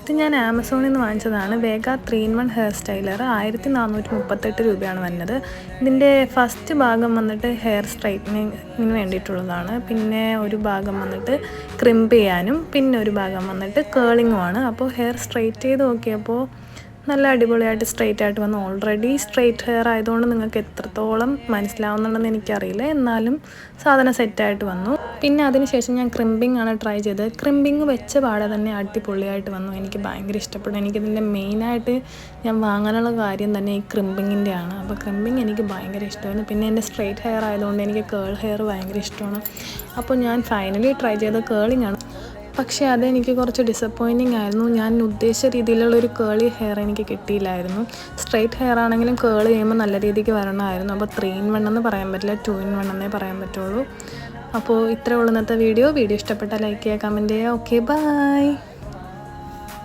ഇത് ഞാൻ ആമസോണിൽ നിന്ന് വാങ്ങിച്ചതാണ്. വേഗ 3-in-1 ഹെയർ സ്റ്റൈലർ. 1438 രൂപയാണ് വന്നത്. ഇതിൻ്റെ ഫസ്റ്റ് ഭാഗം വന്നിട്ട് ഹെയർ സ്ട്രൈറ്റനിങ്ങിന് വേണ്ടിയിട്ടുള്ളതാണ്. പിന്നെ ഒരു ഭാഗം വന്നിട്ട് ക്രിംപ് ചെയ്യാനും പിന്നെ ഒരു ഭാഗം വന്നിട്ട് കേളിങ്ങുമാണ്. അപ്പോൾ ഹെയർ സ്ട്രൈറ്റ് ചെയ്ത് നോക്കിയപ്പോൾ നല്ല അടിപൊളിയായിട്ട് സ്ട്രെയിറ്റ് ആയിട്ട് വന്നു. ഓൾറെഡി സ്ട്രെയിറ്റ് ഹെയർ ആയതുകൊണ്ട് നിങ്ങൾക്ക് എത്രത്തോളം മനസ്സിലാവുന്നുണ്ടെന്ന് എനിക്കറിയില്ല, എന്നാലും സാധനം സെറ്റായിട്ട് വന്നു. പിന്നെ അതിനുശേഷം ഞാൻ ക്രിമ്പിംഗ് ആണ് ട്രൈ ചെയ്തത്. ക്രിമ്പിംഗ് വെച്ച പാടെ തന്നെ അടിപൊളിയായിട്ട് വന്നു. എനിക്ക് ഭയങ്കര ഇഷ്ടപ്പെട്ടു. എനിക്കിതിൻ്റെ മെയിനായിട്ട് ഞാൻ വാങ്ങാനുള്ള കാര്യം തന്നെ ഈ ക്രിമ്പിങ്ങിൻ്റെ ആണ്. അപ്പോൾ ക്രിമ്പിങ് എനിക്ക് ഭയങ്കര ഇഷ്ടമായിരുന്നു. പിന്നെ എൻ്റെ സ്ട്രെയിറ്റ് ഹെയർ ആയതുകൊണ്ട് എനിക്ക് കേൾ ഹെയർ ഭയങ്കര ഇഷ്ടമാണ്. അപ്പോൾ ഞാൻ ഫൈനലി ട്രൈ ചെയ്ത കേളിംഗ് ആണ്. പക്ഷേ അതെനിക്ക് കുറച്ച് ഡിസപ്പോയിൻറ്റിംഗ് ആയിരുന്നു. ഞാൻ ഉദ്ദേശിച്ച രീതിയിലുള്ളൊരു കേളി ഹെയർ എനിക്ക് കിട്ടിയില്ലായിരുന്നു. സ്ട്രെയിറ്റ് ഹെയർ ആണെങ്കിലും കേൾ ചെയ്യുമ്പോൾ നല്ല രീതിക്ക് വരണമായിരുന്നു. അപ്പോൾ 3-in-1 എന്ന് പറയാൻ പറ്റില്ല, 2-in-1 എന്നേ പറയാൻ പറ്റുള്ളൂ. അപ്പോൾ ഇത്രയേ ഉള്ളൂ ഇന്നത്തെ വീഡിയോ. ഇഷ്ടപ്പെട്ടാൽ ലൈക്ക് ചെയ്യുക, കമൻറ്റ് ചെയ്യുക. Okay, by.